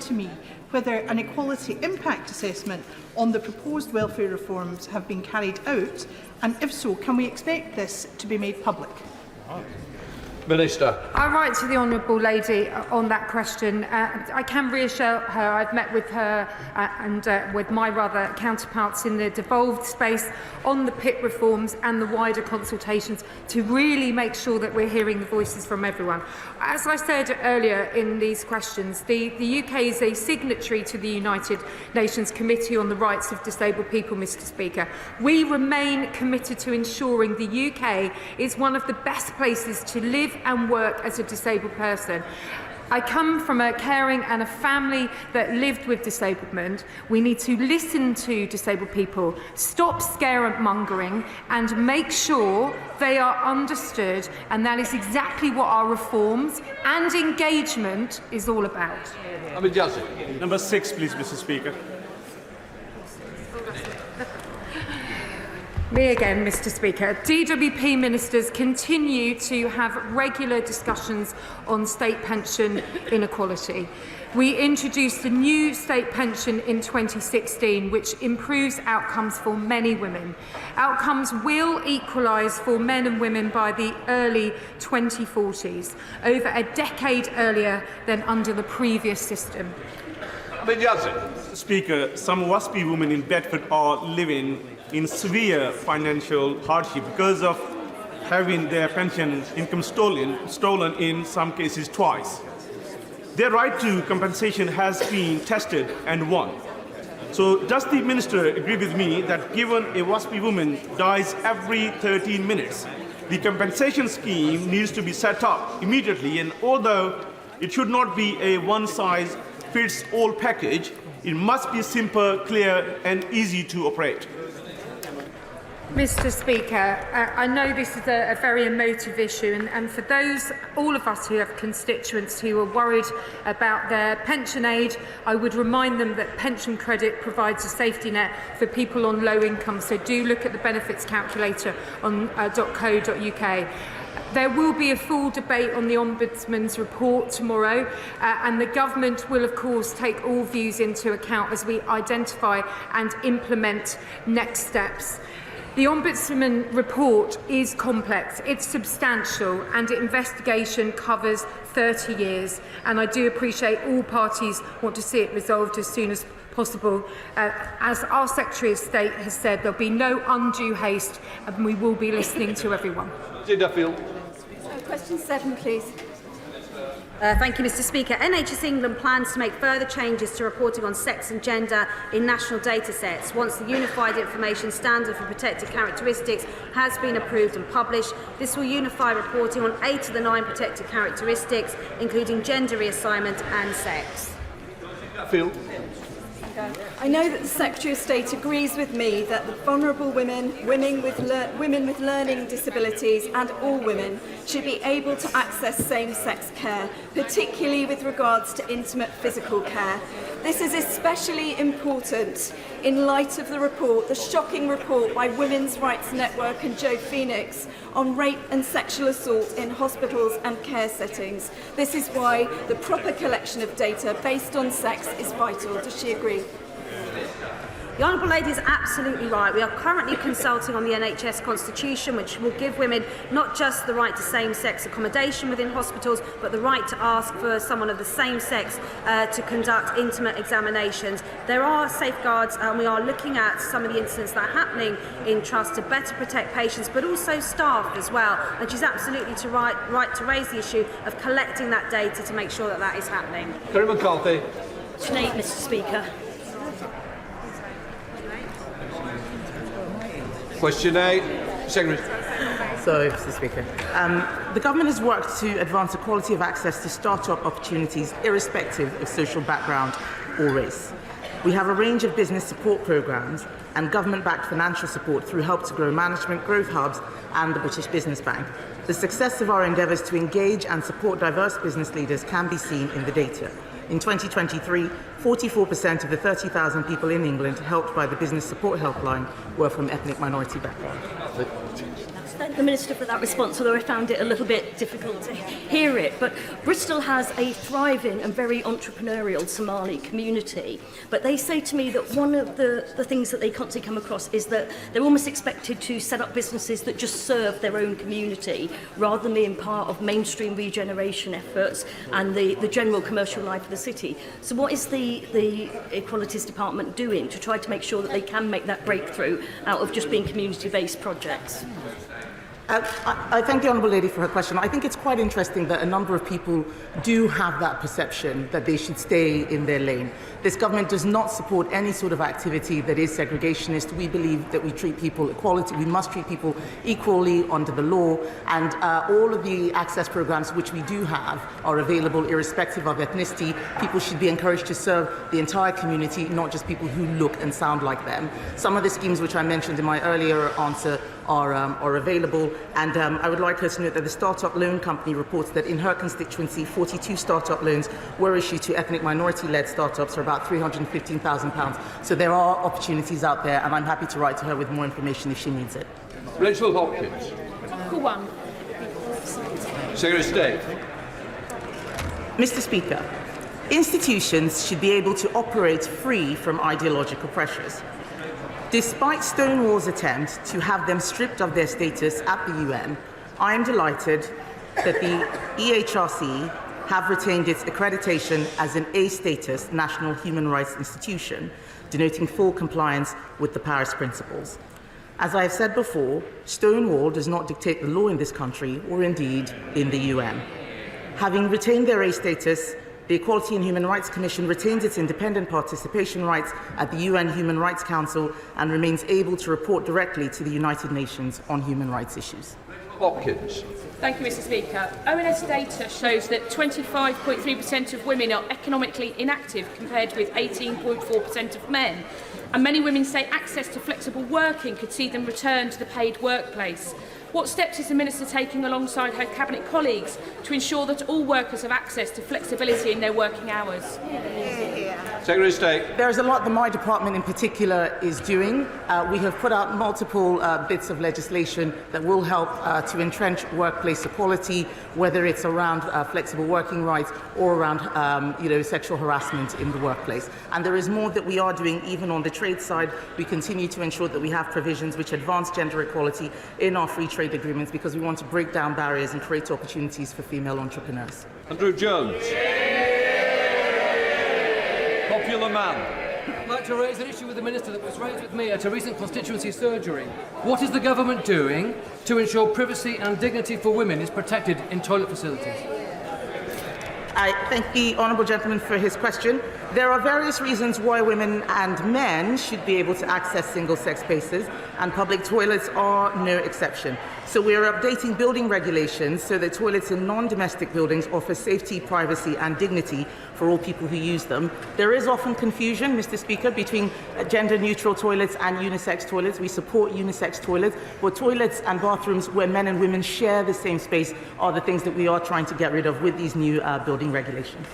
to me whether an equality impact assessment on the proposed welfare reforms have been carried out, and if so, can we expect this to be made public? Minister. I write to the honourable lady on that question. I can reassure her I've met with her and with my counterparts in the devolved space on the PIP reforms and the wider consultations to really make sure that we're hearing the voices from everyone. As I said earlier in these questions, the UK is a signatory to the United Nations Committee on the Rights of Disabled People, Mr Speaker. We remain committed to ensuring the UK is one of the best places to live and work as a disabled person. I come from a caring and a family that lived with disablement. We need to listen to disabled people, stop scaremongering and make sure they are understood, and that is exactly what our reforms and engagement is all about. Number 6, please, Mr Speaker. Me again, Mr Speaker. DWP ministers continue to have regular discussions on state pension inequality. We introduced a new state pension in 2016 which improves outcomes for many women. Outcomes will equalise for men and women by the early 2040s, over a decade earlier than under the previous system. Speaker, some WASPI women in Bedford are living in severe financial hardship because of having their pension income stolen in some cases twice. Their right to compensation has been tested and won. So does the Minister agree with me that given a WASPI woman dies every 13 minutes, the compensation scheme needs to be set up immediately, and although it should not be a one-size-fits-all package, it must be simple, clear and easy to operate? Mr Speaker, I know this is a very emotive issue, and for all of us who have constituents who are worried about their pension age, I would remind them that pension credit provides a safety net for people on low income, so do look at the benefits calculator on .co.uk. There will be a full debate on the Ombudsman's report tomorrow, and the Government will, of course, take all views into account as we identify and implement next steps. The Ombudsman report is complex, it's substantial, and the investigation covers 30 years. And I do appreciate all parties want to see it resolved as soon as possible. As our Secretary of State has said, there'll be no undue haste, and we will be listening to everyone. Question 7, please. Thank you, Mr Speaker. NHS England plans to make further changes to reporting on sex and gender in national data sets once the Unified Information Standard for Protected Characteristics has been approved and published. This will unify reporting on 8 of the 9 protected characteristics, including gender reassignment and sex. I know that the Secretary of State agrees with me that the vulnerable women with learning disabilities and all women should be able to access same-sex care, particularly with regards to intimate physical care. This is especially important in light of the shocking report by Women's Rights Network and Joe Phoenix on rape and sexual assault in hospitals and care settings. This is why the proper collection of data based on sex is vital. Does she agree? The Honourable Lady is absolutely right. We are currently consulting on the NHS Constitution, which will give women not just the right to same-sex accommodation within hospitals, but the right to ask for someone of the same sex to conduct intimate examinations. There are safeguards, and we are looking at some of the incidents that are happening in trust to better protect patients, but also staff as well. And she's absolutely right to raise the issue of collecting that data to make sure that that is happening. Kerry McCarthy. Question 8, Mr Speaker. Question 8. Secretary. So, Mr Speaker, the Government has worked to advance equality of access to start-up opportunities irrespective of social background or race. We have a range of business support programmes and government-backed financial support through Help to Grow Management, Growth Hubs and the British Business Bank. The success of our endeavours to engage and support diverse business leaders can be seen in the data. In 2023, 44% of the 30,000 people in England helped by the Business Support Helpline were from ethnic minority backgrounds. thank the Minister for that response, although I found it a little bit difficult to hear it. But Bristol has a thriving and very entrepreneurial Somali community. But they say to me that one of the things that they constantly come across is that they're almost expected to set up businesses that just serve their own community, rather than being part of mainstream regeneration efforts and the general commercial life of the city. So what is the Equalities Department doing to try to make sure that they can make that breakthrough out of just being community-based projects? I thank the Honourable Lady for her question. I think it's quite interesting that a number of people do have that perception that they should stay in their lane. This government does not support any sort of activity that is segregationist. We believe that we treat people equality. We must treat people equally under the law, and all of the access programs which we do have are available irrespective of ethnicity. People should be encouraged to serve the entire community, not just people who look and sound like them. Some of the schemes which I mentioned in my earlier answer are available, and I would like her to note that the Startup Loan Company reports that in her constituency 42 startup loans were issued to ethnic minority-led startups for about £315,000. So there are opportunities out there, and I'm happy to write to her with more information if she needs it. Rachel Hopkins. Article 1. Secretary of State. Mr. Speaker, institutions should be able to operate free from ideological pressures. Despite Stonewall's attempt to have them stripped of their status at the UN, I am delighted that the EHRC have retained its accreditation as an A-status national human rights institution, denoting full compliance with the Paris Principles. As I have said before, Stonewall does not dictate the law in this country or indeed in the UN. Having retained their A-status, the Equality and Human Rights Commission retains its independent participation rights at the UN Human Rights Council and remains able to report directly to the United Nations on human rights issues. Hopkins. Thank you, Mr. Speaker. ONS data shows that 25.3% of women are economically inactive compared with 18.4% of men. And many women say access to flexible working could see them return to the paid workplace. What steps is the Minister taking alongside her Cabinet colleagues to ensure that all workers have access to flexibility in their working hours? Secretary of State. There is a lot that my department in particular is doing. We have put out multiple bits of legislation that will help to entrench workplace equality, whether it's around flexible working rights or around sexual harassment in the workplace. And there is more that we are doing even on the trade side. We continue to ensure that we have provisions which advance gender equality in our free trade agreements because we want to break down barriers and create opportunities for female entrepreneurs. Andrew Jones. Popular man. I'd like to raise an issue with the Minister that was raised with me at a recent constituency surgery. What is the government doing to ensure privacy and dignity for women is protected in toilet facilities? I thank the honourable gentleman for his question. There are various reasons why women and men should be able to access single-sex spaces, and public toilets are no exception. So we are updating building regulations so that toilets in non-domestic buildings offer safety, privacy and dignity for all people who use them. There is often confusion, Mr. Speaker, between gender-neutral toilets and unisex toilets. We support unisex toilets, but toilets and bathrooms where men and women share the same space are the things that we are trying to get rid of with these new building regulations.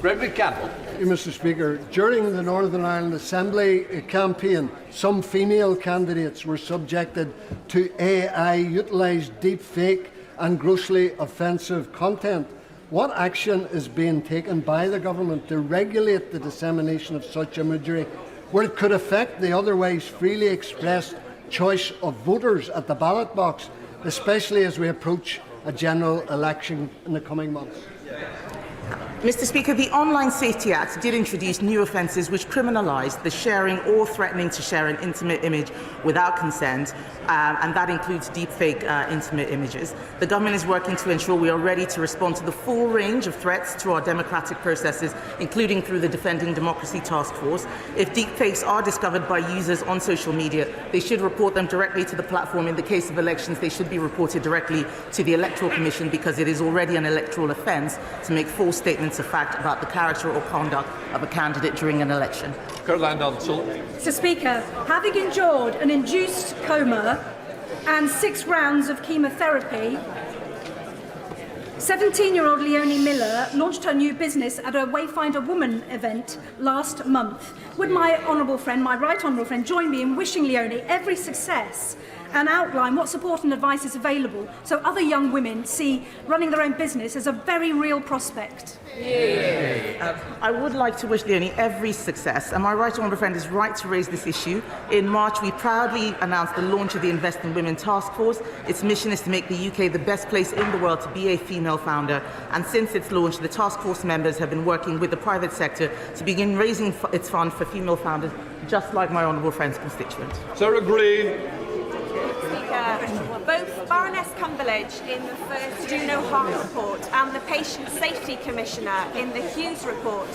Gregory Campbell. Mr. Speaker, during the Northern Ireland Assembly campaign, some female candidates were subjected to AI-utilised deepfake and grossly offensive content. What action is being taken by the government to regulate the dissemination of such imagery, where it could affect the otherwise freely expressed choice of voters at the ballot box, especially as we approach a general election in the coming months? Mr. Speaker, the Online Safety Act did introduce new offences which criminalise the sharing or threatening to share an intimate image without consent, and that includes deepfake intimate images. The government is working to ensure we are ready to respond to the full range of threats to our democratic processes, including through the Defending Democracy Task Force. If deepfakes are discovered by users on social media, they should report them directly to the platform. In the case of elections, they should be reported directly to the Electoral Commission because it is already an electoral offence to make false statements of fact about the character or conduct of a candidate during an election. Mr. Speaker, having endured an induced coma and 6 rounds of chemotherapy, 17-year-old Leonie Miller launched her new business at a Wayfinder Woman event last month. Would my right honourable friend join me in wishing Leonie every success and outline what support and advice is available so other young women see running their own business as a very real prospect? I would like to wish Leonie every success, and my right honourable friend is right to raise this issue. In March, we proudly announced the launch of the Invest in Women Task Force. Its mission is to make the UK the best place in the world to be a female founder, and since its launch, the task force members have been working with the private sector to begin raising its fund for female founders, just like my honourable friend's constituent. Sarah Green. Both Baroness Cumberledge in the first Do No Harm report and the Patient Safety Commissioner in the Hughes report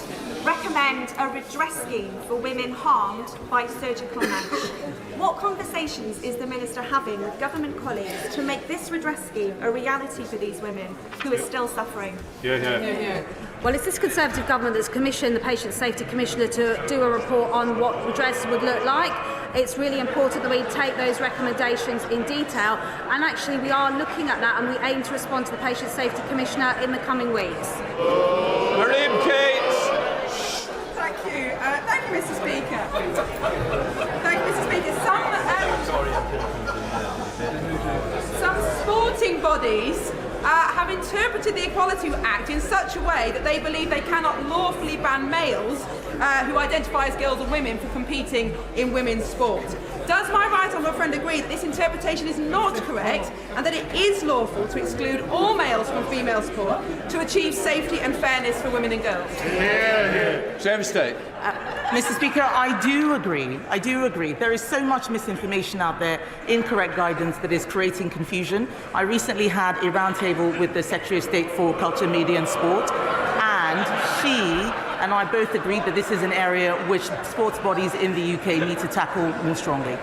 recommend a redress scheme for women harmed by surgical knife. What conversations is the Minister having with government colleagues to make this redress scheme a reality for these women who are still suffering? Well, it's this Conservative government that's commissioned the Patient Safety Commissioner to do a report on what redress would look like. It's really important that we take those recommendations in detail, and actually we are looking at that, and we aim to respond to the Patient Safety Commissioner in the coming weeks. Miriam Cates. Thank you, Mr. Speaker. Thank you, Mr. Speaker. Some sporting bodies have interpreted the Equality Act in such a way that they believe they cannot lawfully ban males who identify as girls and women for competing in women's sport. Does my right honourable friend agree that this interpretation is not correct and that it is lawful to exclude all males from female sport to achieve safety and fairness for women and girls? Same state. Mr. Speaker, I do agree. There is so much misinformation out there, incorrect guidance that is creating confusion. I recently had a roundtable with the Secretary of State for Culture, Media and Sport, and she and I both agreed that this is an area which sports bodies in the UK need to tackle more strongly.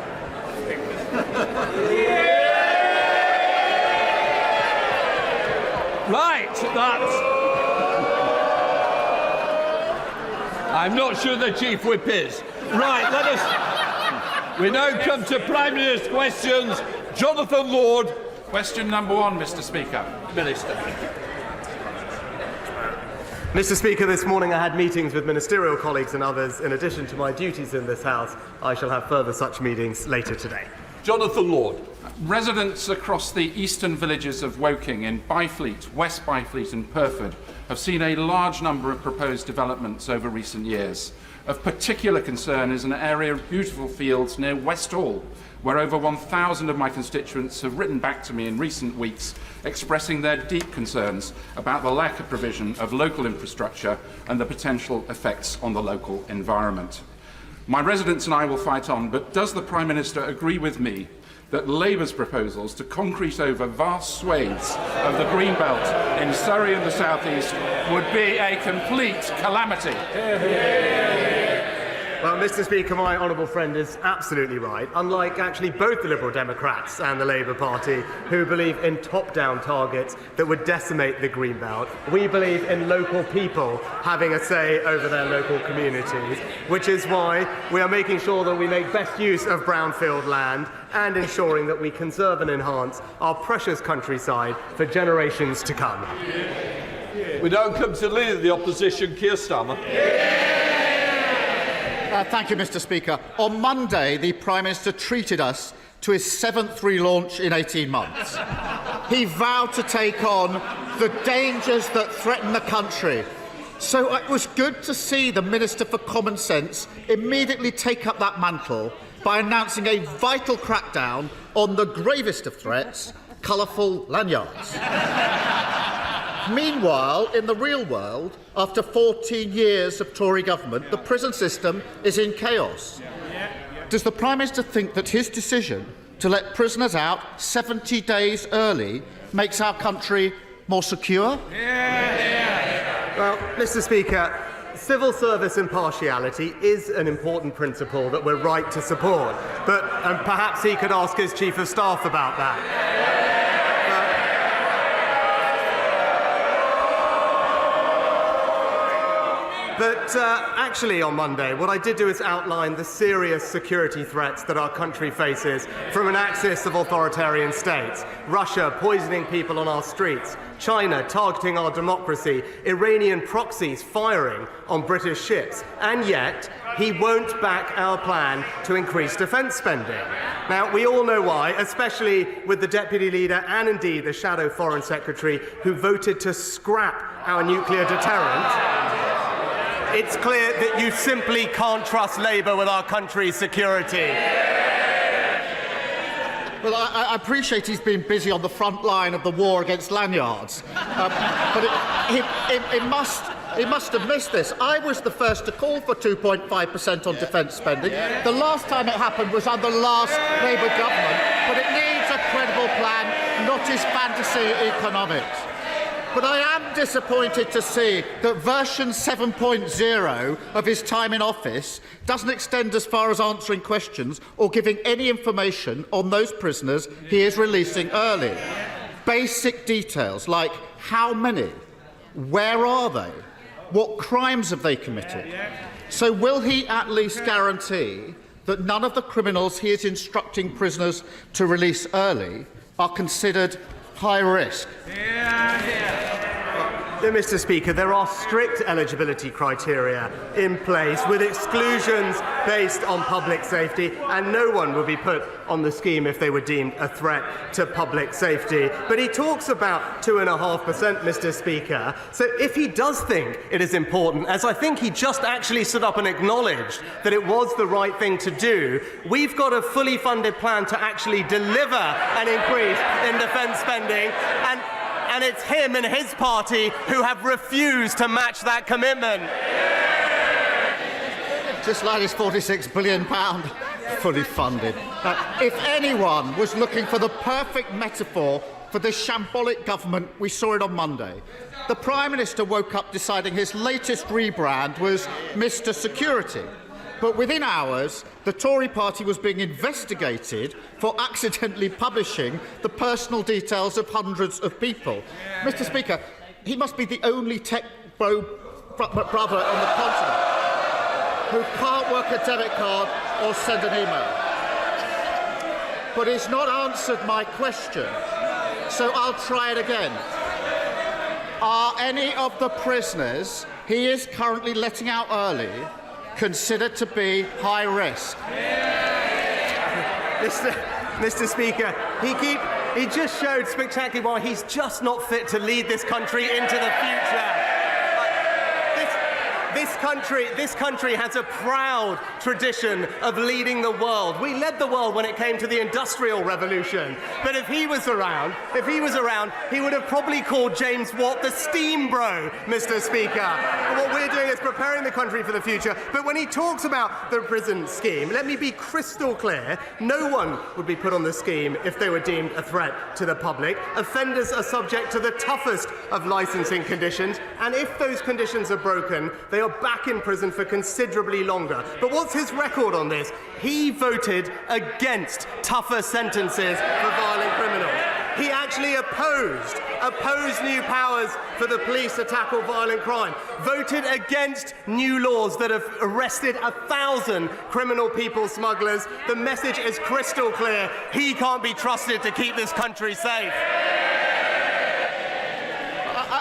Right, that's... I'm not sure the Chief Whip is. Right, let us... We now come to Prime Minister's questions. Jonathan Lord. Question number 1, Mr. Speaker. Minister. Mr. Speaker, this morning I had meetings with ministerial colleagues and others. In addition to my duties in this House, I shall have further such meetings later today. Jonathan Lord. Residents across the eastern villages of Woking in Byfleet, West Byfleet and Pyrford have seen a large number of proposed developments over recent years. Of particular concern is an area of beautiful fields near West Hall, where over 1,000 of my constituents have written back to me in recent weeks expressing their deep concerns about the lack of provision of local infrastructure and the potential effects on the local environment. My residents and I will fight on, but does the Prime Minister agree with me that Labour's proposals to concrete over vast swathes of the Greenbelt in Surrey and the South East would be a complete calamity? Well, Mr. Speaker, my honourable friend is absolutely right. Unlike actually both the Liberal Democrats and the Labour Party, who believe in top-down targets that would decimate the Greenbelt, we believe in local people having a say over their local communities, which is why we are making sure that we make best use of brownfield land and ensuring that we conserve and enhance our precious countryside for generations to come. We now come to the Leader of the Opposition, Keir Starmer. Thank you, Mr. Speaker. On Monday, the Prime Minister treated us to his 7th relaunch in 18 months. He vowed to take on the dangers that threaten the country. So it was good to see the Minister for Common Sense immediately take up that mantle by announcing a vital crackdown on the gravest of threats, colourful lanyards. Meanwhile, in the real world, after 14 years of Tory government, the prison system is in chaos. Does the Prime Minister think that his decision to let prisoners out 70 days early makes our country more secure? Well, Mr. Speaker, civil service impartiality is an important principle that we're right to support, but perhaps he could ask his Chief of Staff about that. But actually on Monday, what I did do is outline the serious security threats that our country faces from an axis of authoritarian states. Russia poisoning people on our streets, China targeting our democracy, Iranian proxies firing on British ships, and yet he won't back our plan to increase defence spending. Now, we all know why, especially with the Deputy Leader and indeed the Shadow Foreign Secretary who voted to scrap our nuclear deterrent. It's clear that you simply can't trust Labour with our country's security. Well, I appreciate he's been busy on the front line of the war against lanyards, but he must have missed this. I was the first to call for 2.5% on defence spending. The last time it happened was under the last Labour government, but it needs a credible plan, not his fantasy economics. But I am disappointed to see that version 7.0 of his time in office doesn't extend as far as answering questions or giving any information on those prisoners he is releasing early. Basic details like how many, where are they, what crimes have they committed. So will he at least guarantee that none of the criminals he is instructing prisoners to release early are considered high risk? Mr. Speaker, there are strict eligibility criteria in place with exclusions based on public safety, and no one will be put on the scheme if they were deemed a threat to public safety. But he talks about 2.5%, Mr. Speaker. So if he does think it is important, as I think he just actually stood up and acknowledged that it was the right thing to do, we've got a fully funded plan to actually deliver an increase in defence spending, and it's him and his party who have refused to match that commitment. Just like his £46 billion fully funded. If anyone was looking for the perfect metaphor for the shambolic government, we saw it on Monday. The Prime Minister woke up deciding his latest rebrand was Mr. Security. But within hours, the Tory party was being investigated for accidentally publishing the personal details of hundreds of people. Mr. Speaker, he must be the only tech brother on the continent who can't work a debit card or send an email. But he's not answered my question, so I'll try it again. Are any of the prisoners he is currently letting out early considered to be high risk? Mr. Speaker, he just showed spectacularly why he's just not fit to lead this country into the future. This country has a proud tradition of leading the world. We led the world when it came to the Industrial Revolution. But if he was around, he would have probably called James Watt the steam bro, Mr. Speaker. And what we're doing is preparing the country for the future. But when he talks about the prison scheme, let me be crystal clear. No one would be put on the scheme if they were deemed a threat to the public. Offenders are subject to the toughest of licensing conditions. And if those conditions are broken, they are back in prison for considerably longer. But what's his record on this? He voted against tougher sentences for violent criminals. He actually opposed new powers for the police to tackle violent crime, voted against new laws that have arrested 1,000 criminal people smugglers. The message is crystal clear. He can't be trusted to keep this country safe.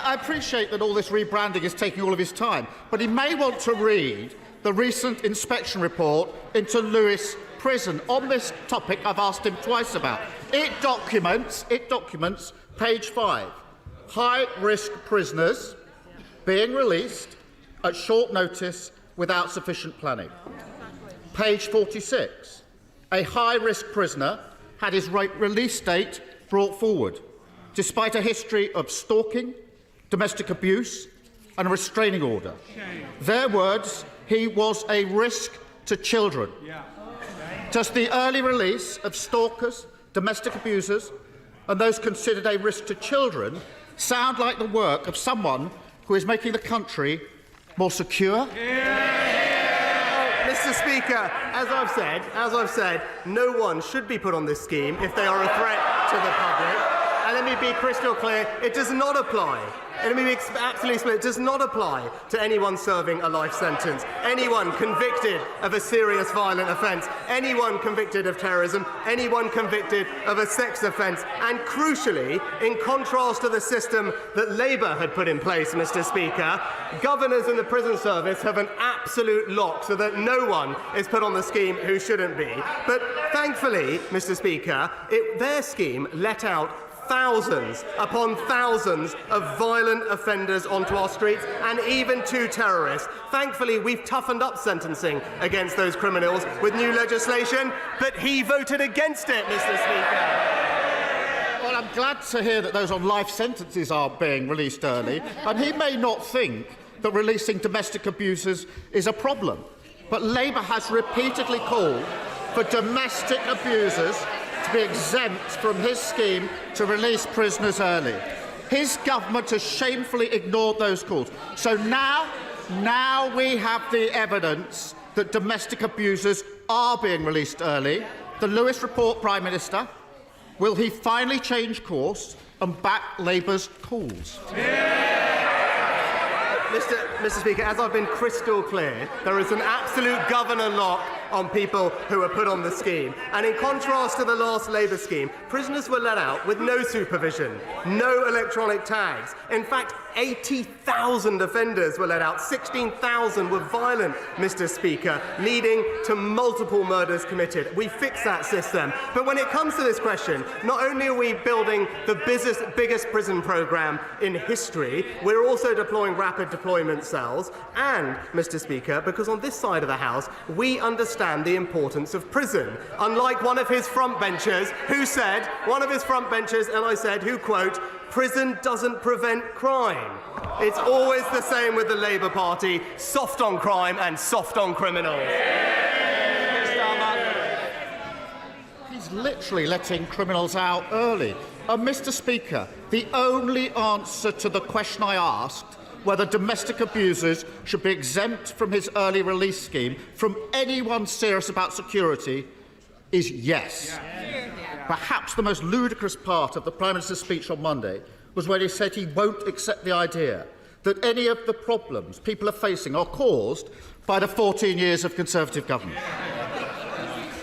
I appreciate that all this rebranding is taking all of his time, but he may want to read the recent inspection report into Lewis Prison. On this topic, I've asked him twice about. It documents, page 5, high-risk prisoners being released at short notice without sufficient planning. Page 46, a high-risk prisoner had his release date brought forward, despite a history of stalking, domestic abuse and a restraining order. Their words, he was a risk to children. Does the early release of stalkers, domestic abusers and those considered a risk to children sound like the work of someone who is making the country more secure? Mr. Speaker, as I've said, no one should be put on this scheme if they are a threat to the public. And let me be crystal clear, it does not apply. And let me be absolutely clear, it does not apply to anyone serving a life sentence, anyone convicted of a serious violent offence, anyone convicted of terrorism, anyone convicted of a sex offence. And crucially, in contrast to the system that Labour had put in place, Mr. Speaker, governors in the prison service have an absolute lock so that no one is put on the scheme who shouldn't be. But thankfully, Mr. Speaker, their scheme let out thousands upon thousands of violent offenders onto our streets, and even 2 terrorists. Thankfully, we've toughened up sentencing against those criminals with new legislation, but he voted against it, Mr. Speaker. Well, I'm glad to hear that those on life sentences are being released early, and he may not think that releasing domestic abusers is a problem, but Labour has repeatedly called for domestic abusers to be exempt from his scheme to release prisoners early. His government has shamefully ignored those calls. So now we have the evidence that domestic abusers are being released early. The Lewis report, Prime Minister, will he finally change course and back Labour's calls? Mr. Speaker, as I've been crystal clear, there is an absolute governor lock on people who are put on the scheme. And in contrast to the last Labour scheme, prisoners were let out with no supervision, no electronic tags. In fact, 80,000 offenders were let out, 16,000 were violent, Mr. Speaker, leading to multiple murders committed. We fixed that system. But when it comes to this question, not only are we building the biggest prison programme in history, we're also deploying rapid deployment cells. And, Mr. Speaker, because on this side of the House, we understand the importance of prison. Unlike one of his frontbenchers who said, and I said, who quote, "Prison doesn't prevent crime." It's always the same with the Labour Party, soft on crime and soft on criminals. He's literally letting criminals out early. Mr. Speaker, the only answer to the question I asked, whether domestic abusers should be exempt from his early release scheme from anyone serious about security, is yes. Perhaps the most ludicrous part of the Prime Minister's speech on Monday was when he said he won't accept the idea that any of the problems people are facing are caused by the 14 years of Conservative government.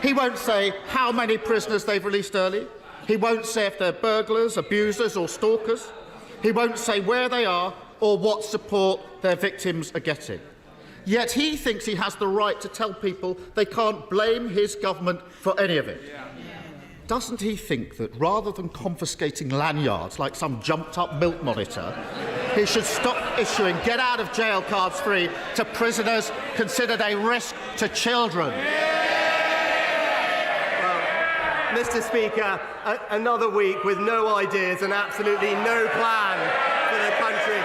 He won't say how many prisoners they've released early. He won't say if they're burglars, abusers or stalkers. He won't say where they are or what support their victims are getting. Yet he thinks he has the right to tell people they can't blame his government for any of it. Doesn't he think that rather than confiscating lanyards like some jumped-up milk monitor, he should stop issuing get-out-of-jail cards free to prisoners considered a risk to children? Mr. Speaker, another week with no ideas and absolutely no plan for the country.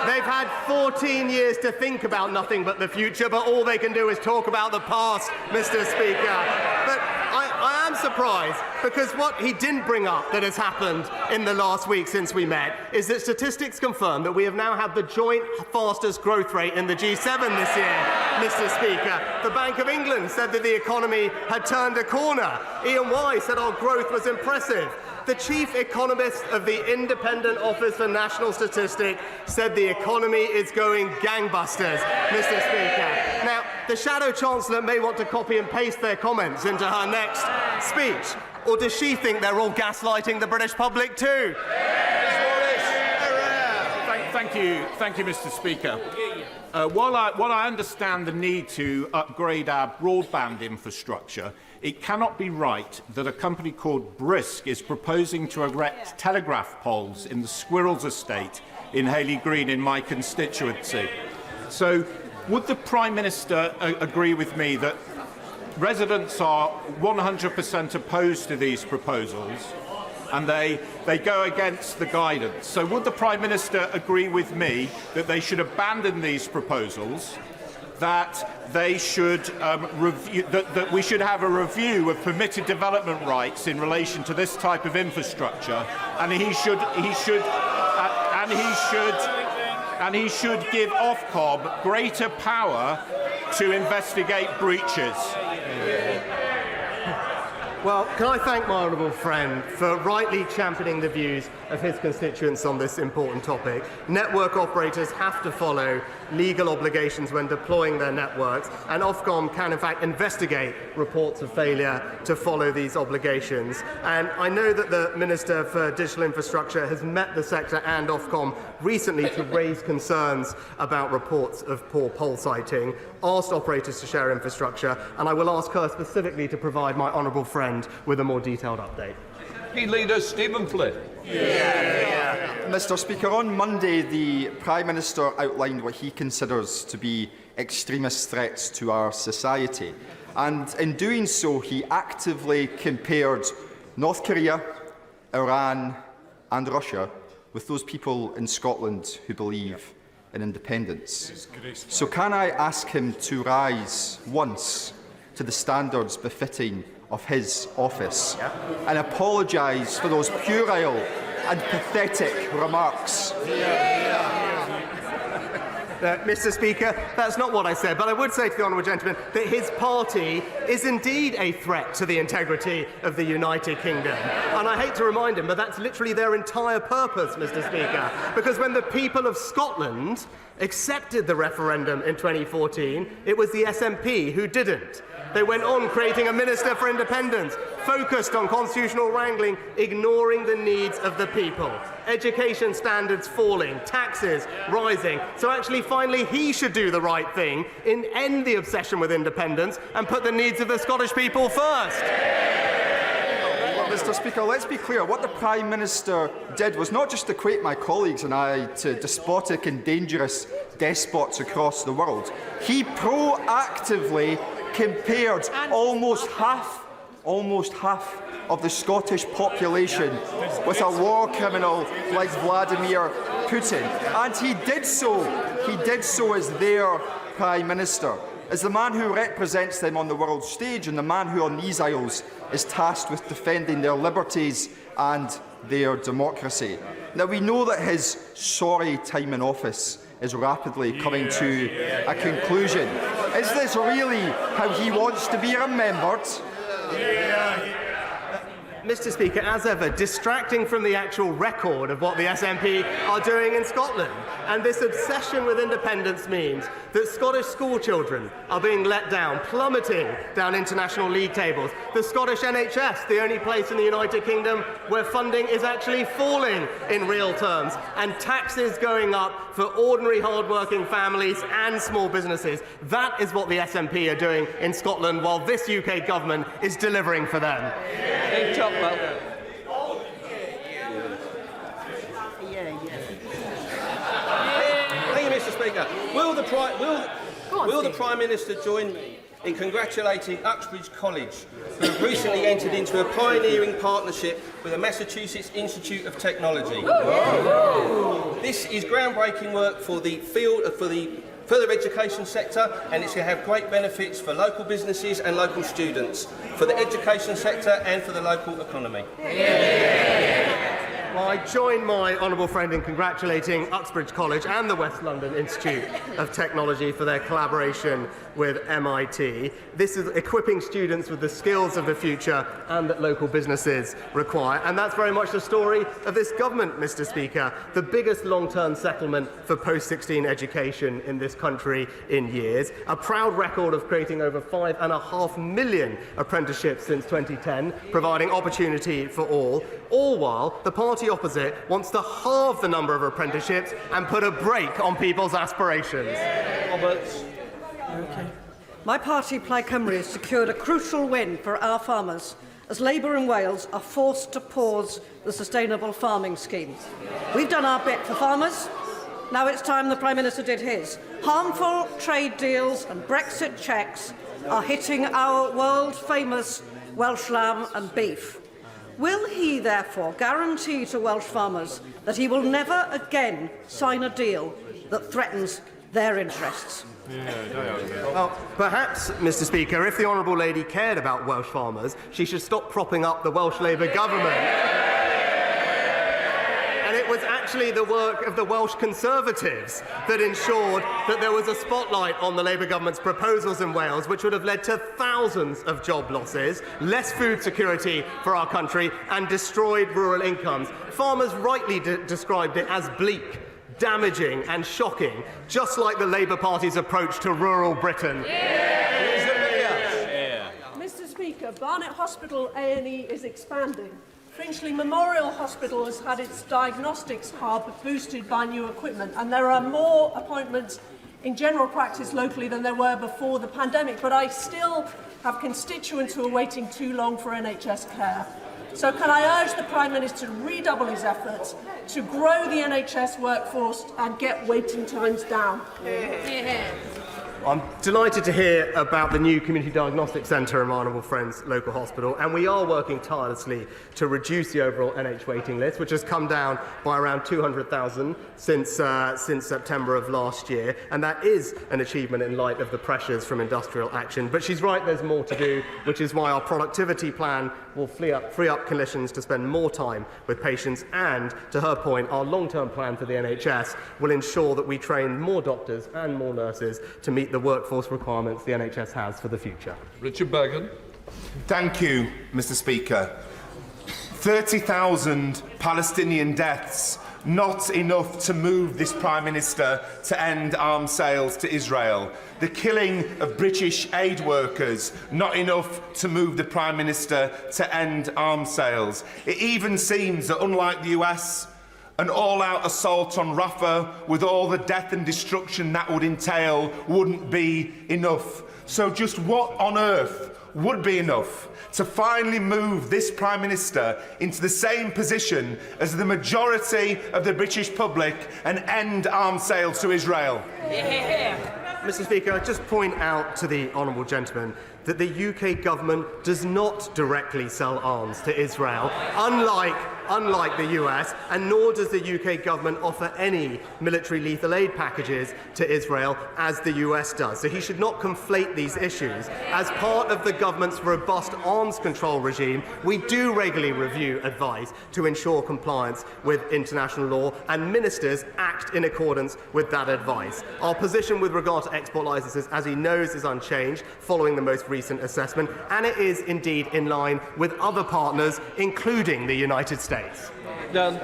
They've had 14 years to think about nothing but the future, but all they can do is talk about the past, Mr. Speaker. But I am surprised, because what he didn't bring up that has happened in the last week since we met is that statistics confirm that we have now had the joint fastest growth rate in the G7 this year, Mr. Speaker. The Bank of England said that the economy had turned a corner. E&Y said our growth was impressive. The chief economist of the Independent Office for National Statistics said the economy is going gangbusters, Mr. Speaker. Now, the Shadow Chancellor may want to copy and paste their comments into her next speech. Or does she think they're all gaslighting the British public too? Thank you, Mr. Speaker. While I understand the need to upgrade our broadband infrastructure, it cannot be right that a company called Brisk is proposing to erect telegraph poles in the Squirrels estate in Hayley Green in my constituency. So, would the Prime Minister agree with me that residents are 100% opposed to these proposals and they go against the guidance? So would the Prime Minister agree with me that they should abandon these proposals, that they should that we should have a review of permitted development rights in relation to this type of infrastructure, and he should give Ofcom greater power to investigate breaches? Well, can I thank my honourable friend for rightly championing the views of his constituents on this important topic. Network operators have to follow legal obligations when deploying their networks, and Ofcom can in fact investigate reports of failure to follow these obligations. And I know that the Minister for Digital Infrastructure has met the sector and Ofcom recently to raise concerns about reports of poor pole sighting, asked operators to share infrastructure, and I will ask her specifically to provide my honourable friend with a more detailed update. Leader Stephen Flynn. Mr. Speaker, on Monday, the Prime Minister outlined what he considers to be extremist threats to our society. And in doing so, he actively compared North Korea, Iran and Russia with those people in Scotland who believe in independence. So can I ask him to rise once to the standards befitting of his office and apologise for those puerile and pathetic remarks? Mr. Speaker, that's not what I said, but I would say to the honourable gentleman that his party is indeed a threat to the integrity of the United Kingdom. And I hate to remind him, but that's literally their entire purpose, Mr. Speaker, because when the people of Scotland accepted the referendum in 2014, it was the SNP who didn't. They went on creating a Minister for Independence, focused on constitutional wrangling, ignoring the needs of the people. Education standards falling, taxes rising. So actually, finally, he should do the right thing, end the obsession with independence, and put the needs of the Scottish people first. Well, Mr. Speaker, let's be clear. What the Prime Minister did was not just equate my colleagues and I to despotic and dangerous despots across the world. He proactively compared almost half of the Scottish population with a war criminal like Vladimir Putin. And he did so as their Prime Minister, as the man who represents them on the world stage and the man who on these isles is tasked with defending their liberties and their democracy. Now, we know that his sorry time in office is rapidly coming to a conclusion. Is this really how he wants to be remembered? Mr. Speaker, as ever, distracting from the actual record of what the SNP are doing in Scotland. And this obsession with independence means that Scottish schoolchildren are being let down, plummeting down international league tables. The Scottish NHS, the only place in the United Kingdom where funding is actually falling in real terms, and taxes going up for ordinary hard-working families and small businesses. That is what the SNP are doing in Scotland, while this UK government is delivering for them. Thank you, Mr. Speaker. Will the Prime Minister join me in congratulating Uxbridge College, who have recently entered into a pioneering partnership with the Massachusetts Institute of Technology? This is groundbreaking work for the further education sector, and it's going to have great benefits for local businesses and local students, for the education sector and for the local economy. Well, I join my honourable friend in congratulating Uxbridge College and the West London Institute of Technology for their collaboration with MIT. This is equipping students with the skills of the future and that local businesses require. And that's very much the story of this government, Mr. Speaker, the biggest long-term settlement for post-16 education in this country in years, a proud record of creating over 5.5 million apprenticeships since 2010, providing opportunity for all while the party opposite wants to halve the number of apprenticeships and put a brake on people's aspirations. Roberts. Okay. My party, Plaid Cymru, has secured a crucial win for our farmers as Labour in Wales are forced to pause the sustainable farming scheme. We've done our bit for farmers. Now it's time the Prime Minister did his. Harmful trade deals and Brexit checks are hitting our world-famous Welsh lamb and beef. Will he, therefore, guarantee to Welsh farmers that he will never again sign a deal that threatens their interests? Well, perhaps, Mr. Speaker, if the honourable lady cared about Welsh farmers, she should stop propping up the Welsh Labour government And it was actually the work of the Welsh Conservatives that ensured that there was a spotlight on the Labour government's proposals in Wales, which would have led to thousands of job losses, less food security for our country, and destroyed rural incomes. Farmers rightly described it as bleak, damaging and shocking, just like the Labour Party's approach to rural Britain. Mr. Speaker, Barnet Hospital A&E is expanding. Finchley Memorial Hospital has had its diagnostics hub boosted by new equipment, and there are more appointments in general practice locally than there were before the pandemic, but I still have constituents who are waiting too long for NHS care. So can I urge the Prime Minister to redouble his efforts to grow the NHS workforce and get waiting times down? I'm delighted to hear about the new Community Diagnostic Centre in my honourable friend's local hospital, and we are working tirelessly to reduce the overall NH waiting list, which has come down by around 200,000 since September of last year, and that is an achievement in light of the pressures from industrial action. But she's right, there's more to do, which is why our productivity plan will free up clinicians to spend more time with patients, and, to her point, our long-term plan for the NHS will ensure that we train more doctors and more nurses to meet the workforce requirements the NHS has for the future. Richard Bergen. Thank you, Mr. Speaker. 30,000 Palestinian deaths, not enough to move this Prime Minister to end arms sales to Israel. The killing of British aid workers, not enough to move the Prime Minister to end arms sales. It even seems that, unlike the US, an all-out assault on Rafah, with all the death and destruction that would entail, wouldn't be enough. So just what on earth would be enough to finally move this Prime Minister into the same position as the majority of the British public and end arms sales to Israel? Mr. Speaker, I just point out to the honourable gentleman that the UK government does not directly sell arms to Israel, unlike the US, and nor does the UK government offer any military lethal aid packages to Israel, as the US does. So he should not conflate these issues. As part of the government's robust arms control regime, we do regularly review advice to ensure compliance with international law, and ministers act in accordance with that advice. Our position with regard to export licences, as he knows, is unchanged following the most recent assessment, and it is indeed in line with other partners, including the United States. Done.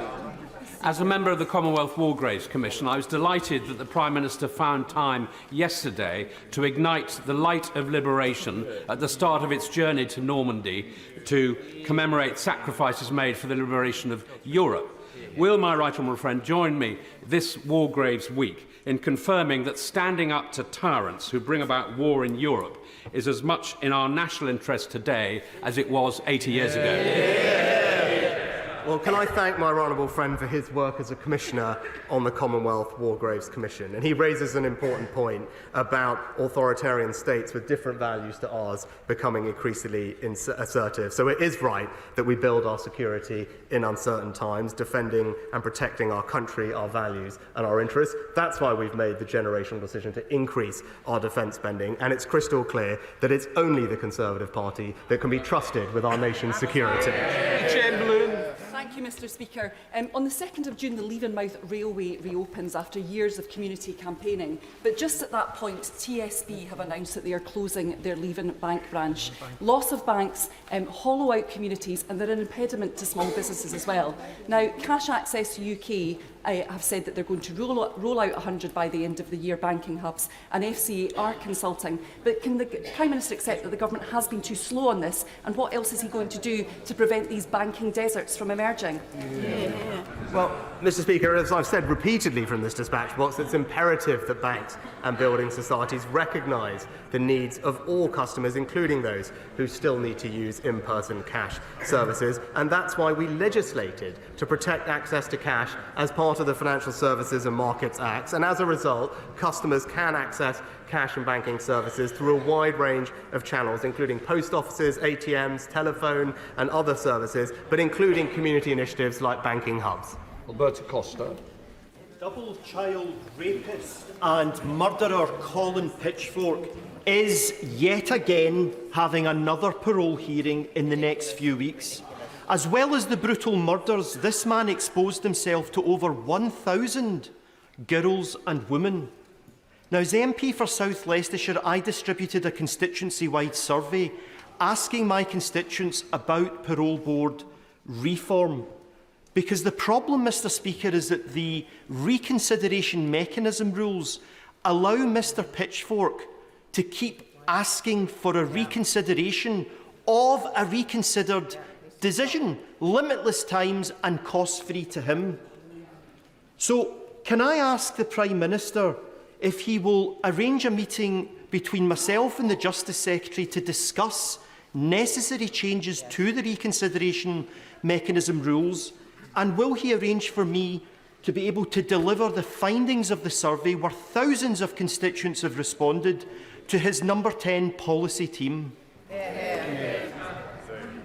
As a member of the Commonwealth War Graves Commission, I was delighted that the Prime Minister found time yesterday to ignite the light of liberation at the start of its journey to Normandy to commemorate sacrifices made for the liberation of Europe. Will my right honourable friend join me this War Graves week in confirming that standing up to tyrants who bring about war in Europe is as much in our national interest today as it was 80 years ago? Well, can I thank my honourable friend for his work as a Commissioner on the Commonwealth War Graves Commission. And he raises an important point about authoritarian states with different values to ours becoming increasingly assertive. So it is right that we build our security in uncertain times, defending and protecting our country, our values and our interests. That's why we've made the generational decision to increase our defence spending. And it's crystal clear that it's only the Conservative Party that can be trusted with our nation's security. Thank you, Mr. Speaker. On the 2nd of June, the Leavenmouth Railway reopens after years of community campaigning. But just at that point, TSB have announced that they are closing their Leven Bank branch. Loss of banks hollow out communities, and they're an impediment to small businesses as well. Now, Cash Access UK have said that they're going to roll out 100 by the end of the year banking hubs, and FCA are consulting. But can the Prime Minister accept that the government has been too slow on this, and what else is he going to do to prevent these banking deserts from emerging? Well, Mr. Speaker, as I've said repeatedly from this dispatch box, it's imperative that banks and building societies recognise the needs of all customers, including those who still need to use in-person cash services, and that's why we legislated to protect access to cash as part of the Financial Services and Markets Act, and as a result, customers can access cash and banking services through a wide range of channels, including post offices, ATMs, telephone and other services, but including community initiatives like banking hubs. Alberto Costa. Double child rapist and murderer Colin Pitchfork is yet again having another parole hearing in the next few weeks. As well as the brutal murders, this man exposed himself to over 1,000 girls and women. Now, as MP for South Leicestershire, I distributed a constituency-wide survey asking my constituents about parole board reform. Because the problem, Mr Speaker, is that the reconsideration mechanism rules allow Mr Pitchfork to keep asking for a reconsideration of a reconsidered decision, limitless times and cost-free to him. So, can I ask the Prime Minister if he will arrange a meeting between myself and the Justice Secretary to discuss necessary changes to the reconsideration mechanism rules, and will he arrange for me to be able to deliver the findings of the survey where thousands of constituents have responded to his number 10 policy team?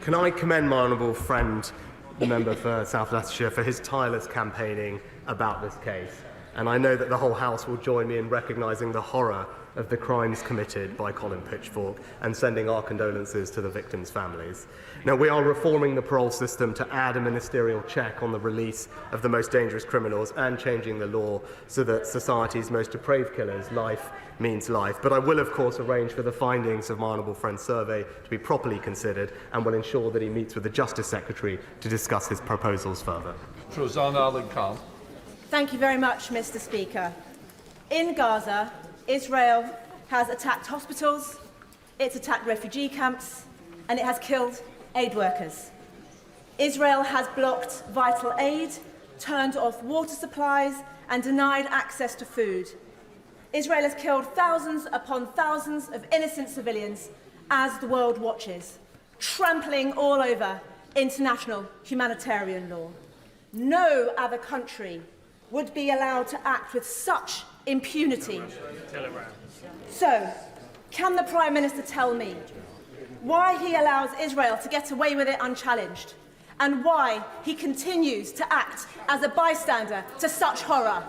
Can I commend my honourable friend, the member for South Leicestershire, for his tireless campaigning about this case. And I know that the whole House will join me in recognising the horror of the crimes committed by Colin Pitchfork and sending our condolences to the victims' families. Now, we are reforming the parole system to add a ministerial check on the release of the most dangerous criminals and changing the law so that society's most depraved killers' life means life. But I will, of course, arrange for the findings of my honourable friend's survey to be properly considered and will ensure that he meets with the Justice Secretary to discuss his proposals further. Rosanna Allen-Carr. Thank you very much, Mr Speaker. In Gaza, Israel has attacked hospitals, it's attacked refugee camps, and it has killed aid workers. Israel has blocked vital aid, turned off water supplies, and denied access to food. Israel has killed thousands upon thousands of innocent civilians as the world watches, trampling all over international humanitarian law. No other country would be allowed to act with such impunity. So, can the Prime Minister tell me why he allows Israel to get away with it unchallenged, and why he continues to act as a bystander to such horror?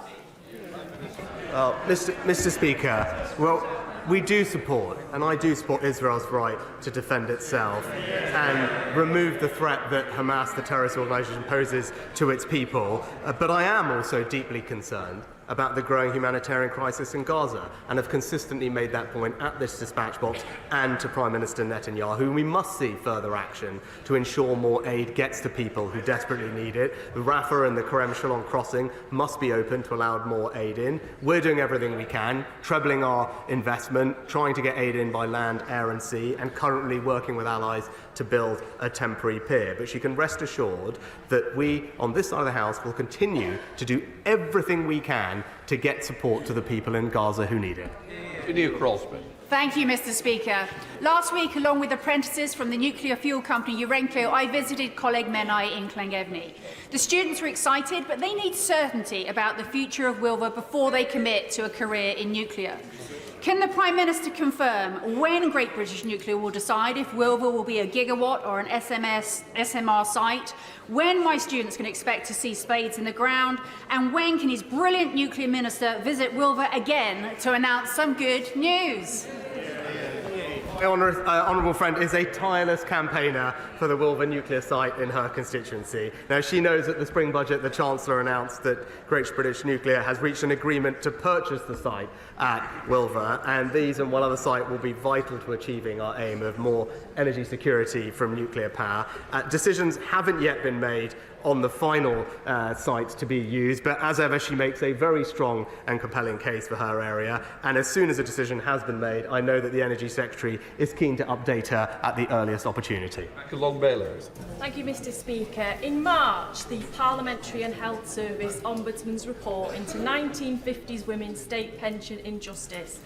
Mr Speaker, well, we do support, and I do support Israel's right to defend itself and remove the threat that Hamas, the terrorist organisation, poses to its people. But I am also deeply concerned about the growing humanitarian crisis in Gaza, and have consistently made that point at this dispatch box and to Prime Minister Netanyahu. We must see further action to ensure more aid gets to people who desperately need it. The Rafah and the Kerem Shalom crossing must be open to allow more aid in. We're doing everything we can, trebling our investment, trying to get aid in by land, air and sea, and currently working with allies to build a temporary pier. But she can rest assured that we, on this side of the House, will continue to do everything we can to get support to the people in Gaza who need it. Thank you, Mr Speaker. Last week, along with apprentices from the nuclear fuel company Urenco, I visited Coleg Menai in Llangefni. The students were excited, but they need certainty about the future of Wilva before they commit to a career in nuclear. Can the Prime Minister confirm when Great British Nuclear will decide if Wilva will be a gigawatt or an SMR site, when my students can expect to see spades in the ground, and when can his brilliant nuclear minister visit Wilva again to announce some good news? My honourable friend is a tireless campaigner for the Wilva nuclear site in her constituency. Now, she knows at the spring budget the Chancellor announced that Great British Nuclear has reached an agreement to purchase the site at Wilva, and these and one other site will be vital to achieving our aim of more energy security from nuclear power. Decisions haven't yet been made on the final site to be used, but as ever she makes a very strong and compelling case for her area, and as soon as a decision has been made, I know that the Energy Secretary is keen to update her at the earliest opportunity. Thank you, Mr Speaker. In March, the Parliamentary and Health Service Ombudsman's report into 1950s women's state pension injustice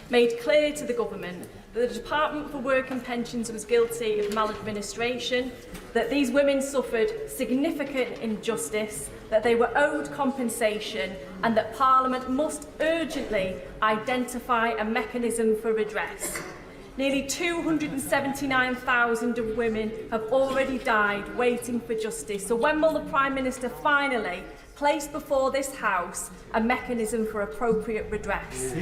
made clear to the government that the Department for Work and Pensions was guilty of maladministration, that these women suffered significant injustice, that they were owed compensation, and that Parliament must urgently identify a mechanism for redress. Nearly 279,000 of women have already died waiting for justice. So when will the Prime Minister finally place before this House a mechanism for appropriate redress?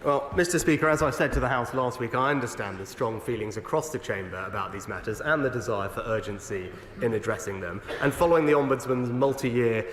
Well, Mr. Speaker, as I said to the House last week, I understand the strong feelings across the chamber about these matters and the desire for urgency in addressing them. And following the Ombudsman's multi-year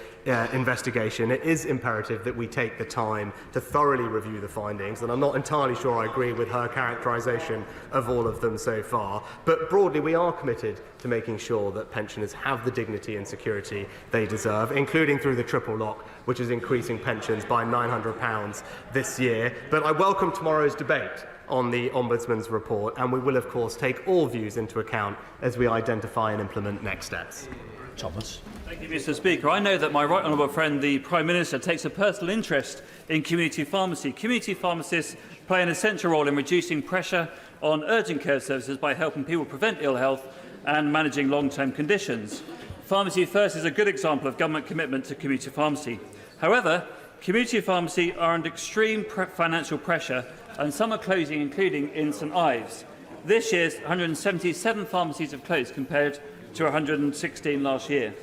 investigation, it is imperative that we take the time to thoroughly review the findings, and I'm not entirely sure I agree with her characterisation of all of them so far. But broadly, we are committed to making sure that pensioners have the dignity and security they deserve, including through the triple lock, which is increasing pensions by £900 this year. But I welcome tomorrow's debate on the Ombudsman's report, and we will, of course, take all views into account as we identify and implement next steps. Thomas. Thank you, Mr. Speaker. I know that my right honourable friend, the Prime Minister, takes a personal interest in community pharmacy. Community pharmacists play an essential role in reducing pressure on urgent care services by helping people prevent ill health and managing long-term conditions. Pharmacy First is a good example of government commitment to community pharmacy. However, community pharmacy are under extreme financial pressure, and some are closing, including in St Ives. This year's 177 pharmacies have closed compared to 116 last year.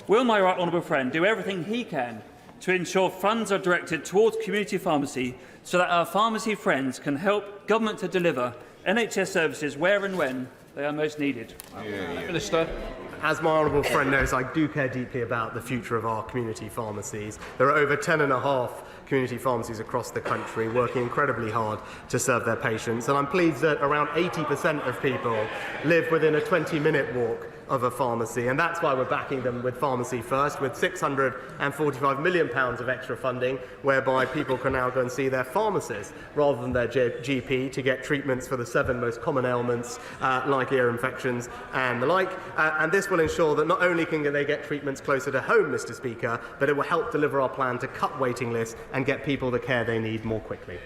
Will my right honourable friend do everything he can to ensure funds are directed towards community pharmacy so that our pharmacy friends can help government to deliver NHS services where and when they are most needed? Minister. As my honourable friend knows, I do care deeply about the future of our community pharmacies. There are over 10.5 community pharmacies across the country working incredibly hard to serve their patients, and I'm pleased that around 80% of people live within a 20-minute walk of a pharmacy, and that's why we're backing them with Pharmacy First, with £645 million of extra funding, whereby people can now go and see their pharmacist rather than their GP to get treatments for the 7 most common ailments like ear infections and the like. And this will ensure that not only can they get treatments closer to home, Mr. Speaker, but it will help deliver our plan to cut waiting lists and get people the care they need more quickly.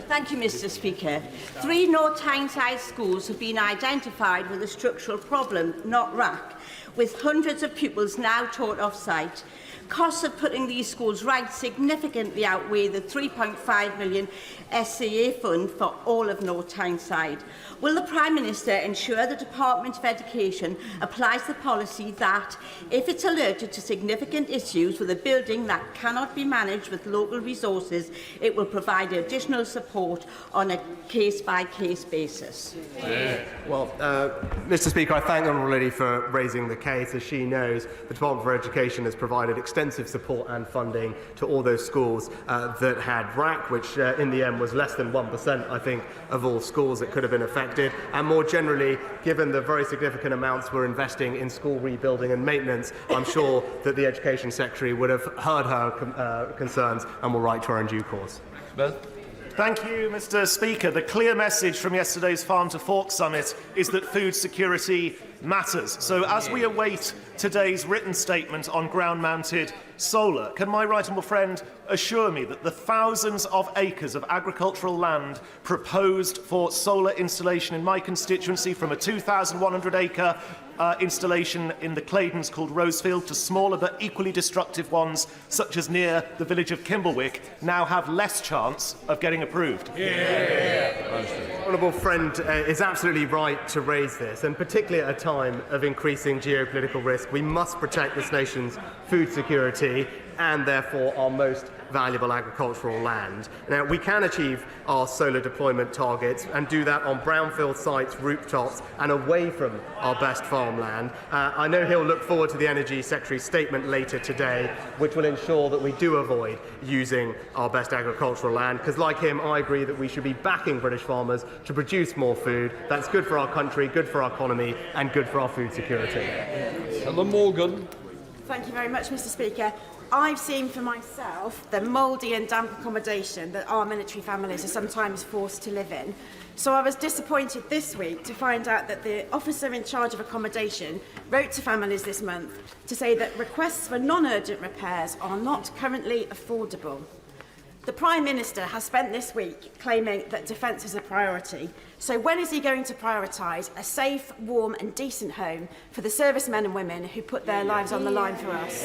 Thank you, Mr. Speaker. 3 North Tyneside schools have been identified with a structural problem, not RAC, with hundreds of pupils now taught off-site. Costs of putting these schools right significantly outweigh the £3.5 million SCA fund for all of North Tyneside. Will the Prime Minister ensure the Department of Education applies the policy that, if it's alerted to significant issues with a building that cannot be managed with local resources, it will provide additional support on a case-by-case basis? Well, Mr. Speaker, I thank the Honourable Lady for raising the case. As she knows, the Department for Education has provided extensive support and funding to all those schools that had RAC, which in the end was less than 1%, I think, of all schools that could have been affected. And more generally, given the very significant amounts we're investing in school rebuilding and maintenance, I'm sure that the Education Secretary would have heard her concerns and will write to her in due course. Thank you, Mr. Speaker. The clear message from yesterday's Farm to Fork Summit is that food security matters. So as we await today's written statement on ground-mounted solar, can my right honourable friend assure me that the thousands of acres of agricultural land proposed for solar installation in my constituency, from a 2,100-acre installation in the Claydons called Rosefield to smaller but equally destructive ones such as near the village of Kimblewick, now have less chance of getting approved? Honourable friend is absolutely right to raise this, and particularly at a time of increasing geopolitical risk, we must protect this nation's food security and therefore our most valuable agricultural land. Now, we can achieve our solar deployment targets and do that on brownfield sites, rooftops, and away from our best farmland. I know he'll look forward to the Energy Secretary's statement later today, which will ensure that we do avoid using our best agricultural land, because like him, I agree that we should be backing British farmers to produce more food. That's good for our country, good for our economy, and good for our food security. Ellen Morgan. Thank you very much, Mr. Speaker. I've seen for myself the mouldy and damp accommodation that our military families are sometimes forced to live in. So I was disappointed this week to find out that the officer in charge of accommodation wrote to families this month to say that requests for non-urgent repairs are not currently affordable. The Prime Minister has spent this week claiming that defence is a priority. So when is he going to prioritise a safe, warm and decent home for the servicemen and women who put their lives on the line for us?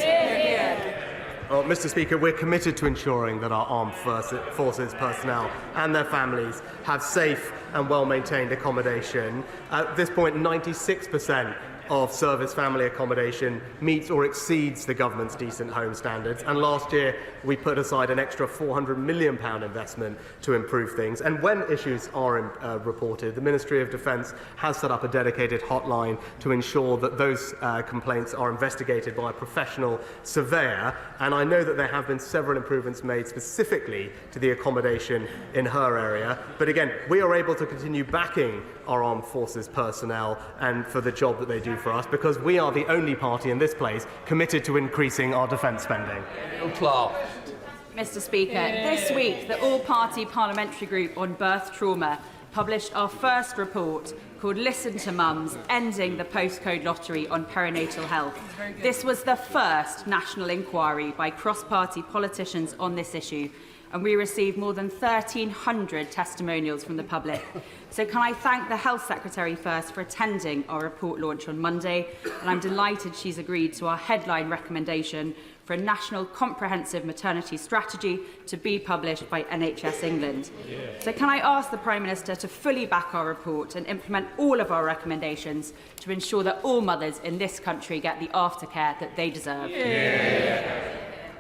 Well, Mr. Speaker, we're committed to ensuring that our armed forces personnel and their families have safe and well-maintained accommodation. At this point, 96% of service family accommodation meets or exceeds the government's decent home standards. And last year, we put aside an extra £400 million investment to improve things. And when issues are reported, the Ministry of Defence has set up a dedicated hotline to ensure that those complaints are investigated by a professional surveyor. And I know that there have been several improvements made specifically to the accommodation in her area. But again, we are able to continue backing our armed forces personnel and for the job that they do for us, because we are the only party in this place committed to increasing our defence spending. Mr. Speaker, this week the All-Party Parliamentary Group on Birth Trauma published our first report called Listen to Mums, Ending the Postcode Lottery on Perinatal Health. This was the first national inquiry by cross-party politicians on this issue, and we received more than 1,300 testimonials from the public. So can I thank the Health Secretary first for attending our report launch on Monday, and I'm delighted she's agreed to our headline recommendation for a national comprehensive maternity strategy to be published by NHS England. So can I ask the Prime Minister to fully back our report and implement all of our recommendations to ensure that all mothers in this country get the aftercare that they deserve?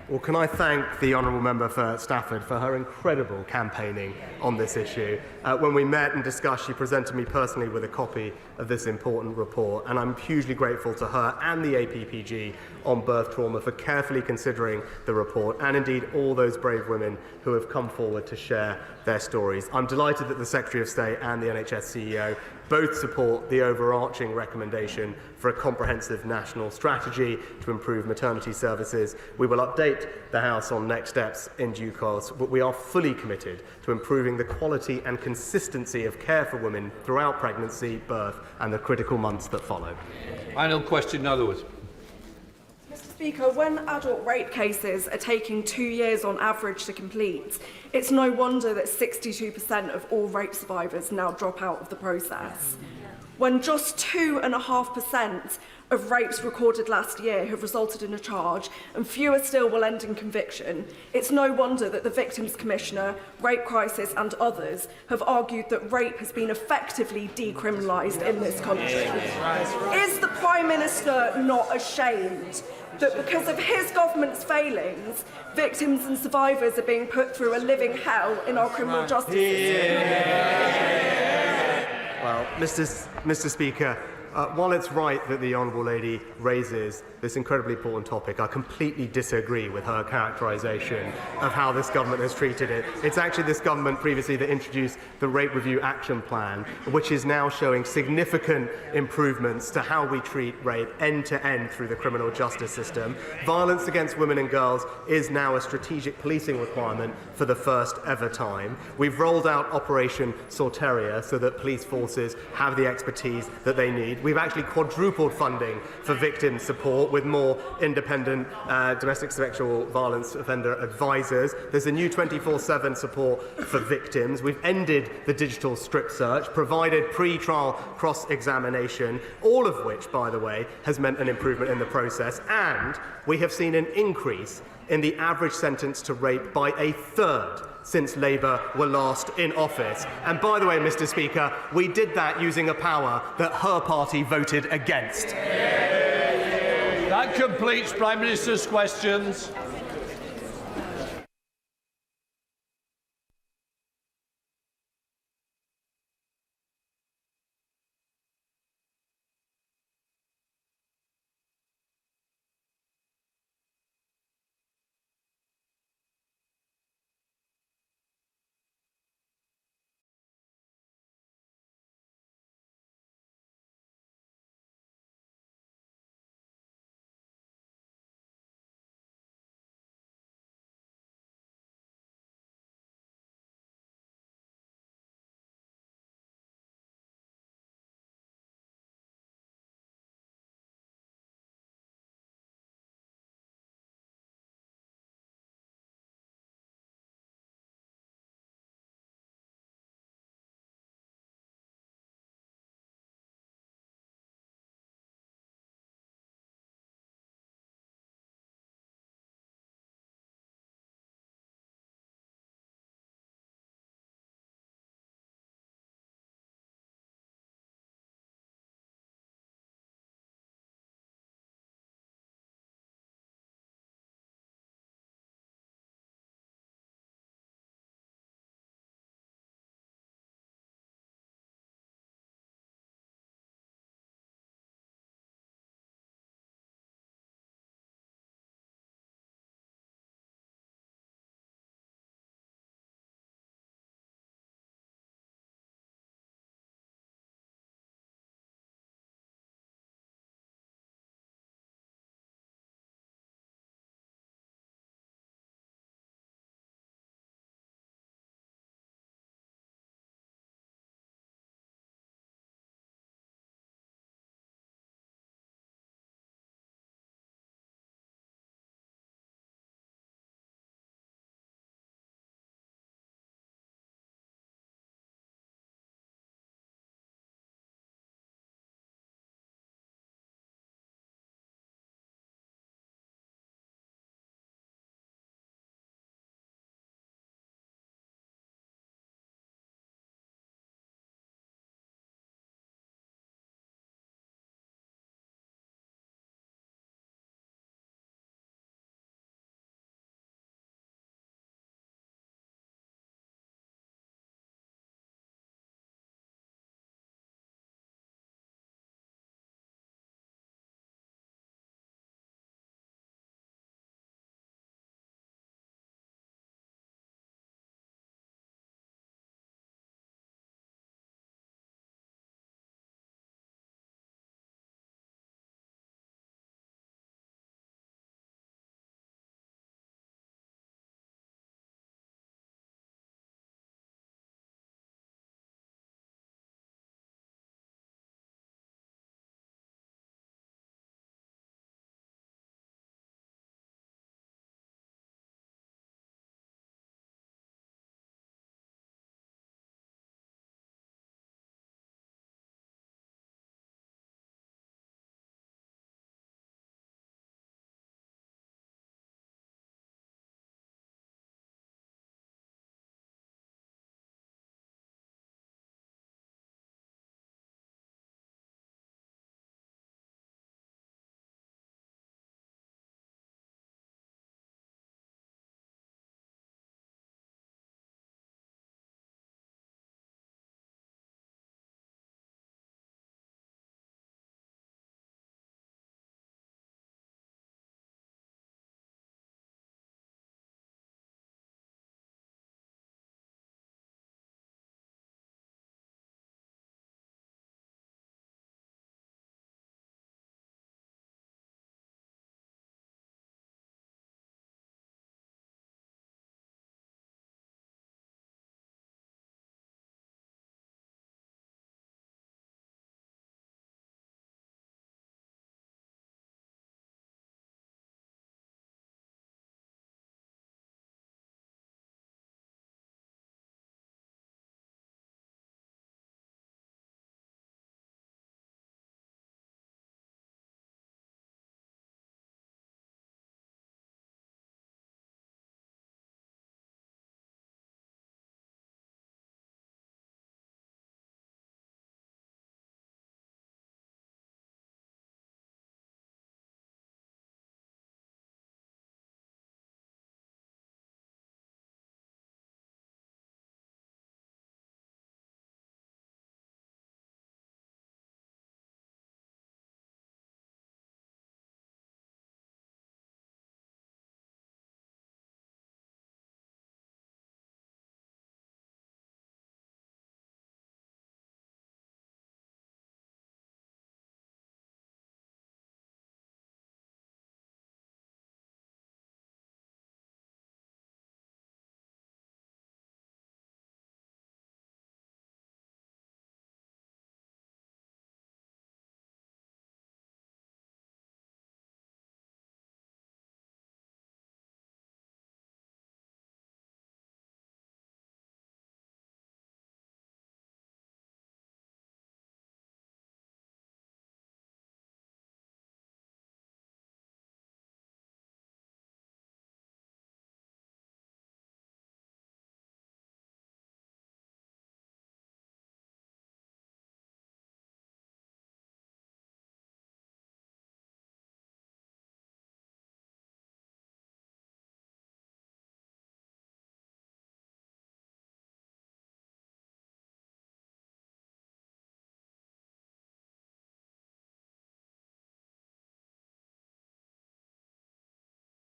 Well, can I thank the Honourable Member for Stafford for her incredible campaigning on this issue. When we met and discussed, she presented me personally with a copy of this important report, and I'm hugely grateful to her and the APPG on birth trauma for carefully considering the report, and indeed all those brave women who have come forward to share their stories. I'm delighted that the Secretary of State and the NHS CEO both support the overarching recommendation for a comprehensive national strategy to improve maternity services. We will update the House on next steps in due course, but we are fully committed to improving the quality and consistency of care for women throughout pregnancy, birth and the critical months that follow. Final question, in other words. Mr. Speaker, when adult rape cases are taking 2 years on average to complete, it's no wonder that 62% of all rape survivors now drop out of the process. When just 2.5% of rapes recorded last year have resulted in a charge, and fewer still will end in conviction, it's no wonder that the Victims Commissioner, Rape Crisis and others have argued that rape has been effectively decriminalised in this country. Is the Prime Minister not ashamed that because of his government's failings, victims and survivors are being put through a living hell in our criminal justice system? Well, Mr. Speaker, while it's right that the Honourable Lady raises this incredibly important topic, I completely disagree with her characterisation of how this government has treated it. It's actually this government previously that introduced the Rape Review Action Plan, which is now showing significant improvements to how we treat rape end to end through the criminal justice system. Violence against women and girls is now a strategic policing requirement for the first ever time. We've rolled out Operation Sorteria so that police forces have the expertise that they need. We've actually quadrupled funding for victim support with more independent domestic sexual violence offender advisors. There's a new 24/7 support for victims. We've ended the digital strip search, provided pre-trial cross-examination, all of which, by the way, has meant an improvement in the process. And we have seen an increase in the average sentence to rape by 1/3 since Labour were last in office. And by the way, Mr. Speaker, we did that using a power that her party voted against. That completes Prime Minister's questions.